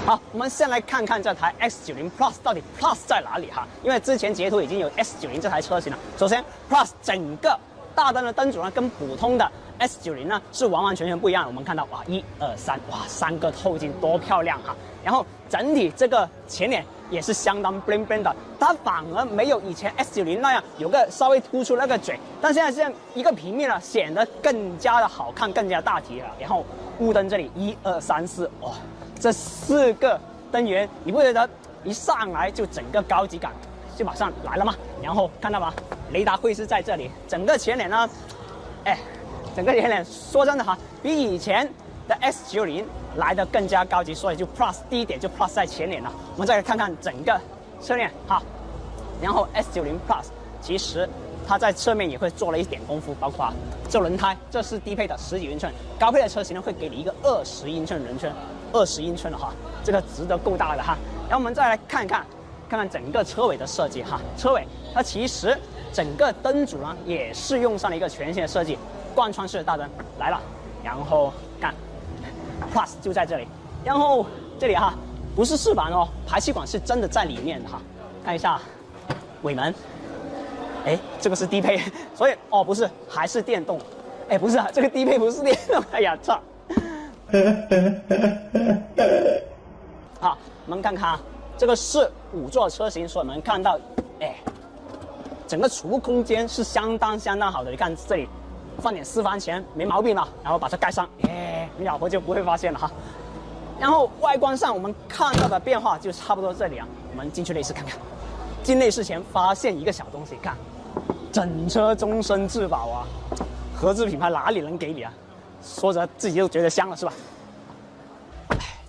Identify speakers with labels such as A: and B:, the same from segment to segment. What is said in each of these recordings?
A: 好，我们先来看看这台 X90 Plus 到底 Plus 在哪里哈？因为之前截图已经有 S90 这台车型了。首先 Plus 整个大灯的灯组呢，跟普通的 S90 呢是完完全全不一样的。我们看到哇，1、2、3，哇，3个透镜多漂亮哈！然后整体这个前脸也是相当 bling bling 的，它反而没有以前 S90 那样有个稍微突出那个嘴，但现在一个平面呢，显得更加的好看，更加大体了。然后雾灯这里1、2、3、4，哇，这4个灯源，你不觉得一上来就整个高级感就马上来了吗？然后看到吗？雷达会是在这里，整个前脸呢，整个前脸说真的哈，比以前的 S90 来的更加高级，所以就 Plus 第一点就 Plus 在前脸了。我们再来看看整个侧面哈，然后 S90 Plus 其实它在侧面也会做了一点功夫，包括这轮胎，这是低配的10几英寸，高配的车型呢会给你一个20英寸轮圈，20英寸的哈，这个值得够大的哈。然后我们再来看看整个车尾的设计哈，车尾它其实整个灯组呢也是用上了一个全新的设计，贯穿式的大灯来了，然后看 Plus 就在这里，然后这里哈不是饰板哦，排气管是真的在里面的哈，看一下尾门。这个是低配，所以不是，还是电动。不是啊，这个低配不是电动。哎呀，操！好，我们看看啊，这个是5座车型，所以我们看到，整个储物空间是相当好的。你看这里，放点私房钱没毛病了，然后把它盖上，你老婆就不会发现了哈。然后外观上我们看到的变化就差不多这里啊，我们进去内饰看看。进内饰前发现一个小东西，看。整车终身质保啊，合资品牌哪里能给你啊？说着自己就觉得香了是吧？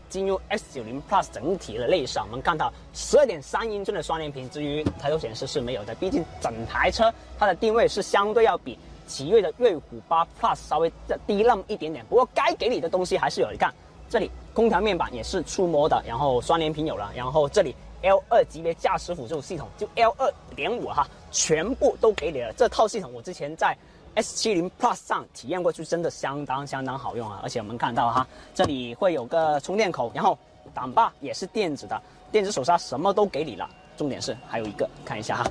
A: 进入 S90 Plus 整体的内饰，我们看到12.3英寸的双联屏，至于抬头显示是没有的，毕竟整台车它的定位是相对要比奇瑞的瑞虎8 Plus 稍微低那么一点点，不过该给你的东西还是有。你看这里空调面板也是触摸的，然后双联屏有了，然后这里。L2 级别驾驶辅助系统就 L2.5 哈，全部都给你了。这套系统我之前在 S70 Plus 上体验过，就真的相当好用啊！而且我们看到哈，这里会有个充电口，然后挡把也是电子的，电子手刹什么都给你了。重点是还有一个，看一下哈，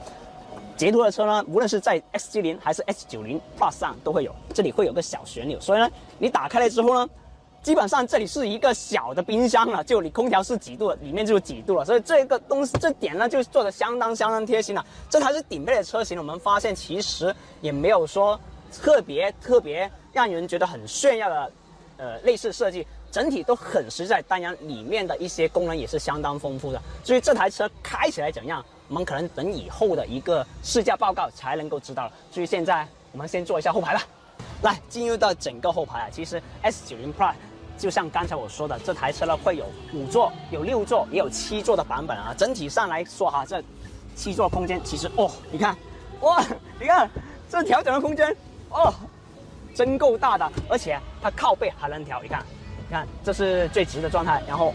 A: 捷途的车呢，无论是在 S70 还是 S90 Plus 上都会有，这里会有个小旋钮，所以呢，你打开了之后呢。基本上这里是一个小的冰箱了，就你空调是几度，里面就是几度了，所以这个东西这点呢就做的相当贴心了。这台是顶配的车型，我们发现其实也没有说特别让人觉得很炫耀的内饰设计，整体都很实在。当然里面的一些功能也是相当丰富的。至于这台车开起来怎样，我们可能等以后的一个试驾报告才能够知道了。至于现在我们先做一下后排吧。来，进入到整个后排啊，其实 S90 Plus。就像刚才我说的，这台车呢会有5座、有6座、也有7座的版本啊。整体上来说哈，这7座空间其实你看，你看这调整的空间真够大的，而且它靠背还能调。你看，这是最直的状态，然后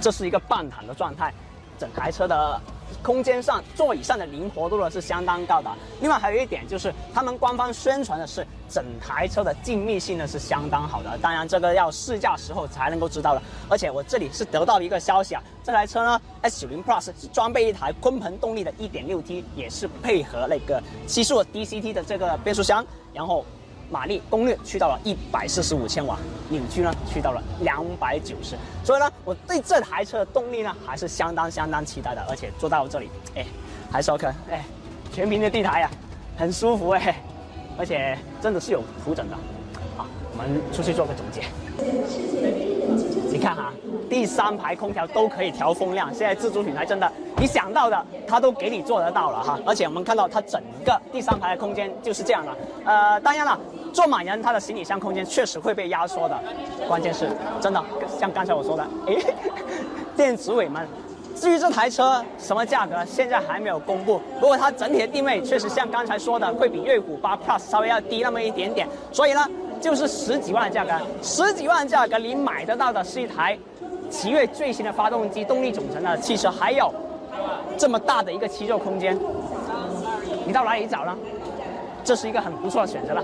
A: 这是一个半躺的状态，整台车的。空间上、座椅上的灵活度呢是相当高的。另外还有一点就是，他们官方宣传的是整台车的静谧性呢是相当好的。当然这个要试驾时候才能够知道了。而且我这里是得到了一个消息啊，这台车呢 S90 Plus 是装备一台鲲鹏动力的 1.6T， 也是配合那个7速 DCT 的这个变速箱，然后马力功率去到了145千瓦，扭矩呢去到了290，所以呢，我对这台车的动力呢还是相当期待的，而且坐到这里，还是 OK，全屏的地台呀，很舒服而且真的是有图整的。好，我们出去做个总结。你看哈，第3排空调都可以调风量，现在自主品牌真的你想到的它都给你做得到了哈。而且我们看到它整个第3排的空间就是这样的。当然了，坐满人它的行李箱空间确实会被压缩的，关键是真的像刚才我说的，电子尾门。至于这台车什么价格，现在还没有公布。不过它整体的定位确实像刚才说的，会比瑞虎8 Plus 稍微要低那么一点点。所以呢，就是10几万的价格，10几万的价格你买得到的是一台奇瑞最新的发动机动力总成的汽车，还有这么大的一个7座空间，你到哪里找呢？这是一个很不错的选择了。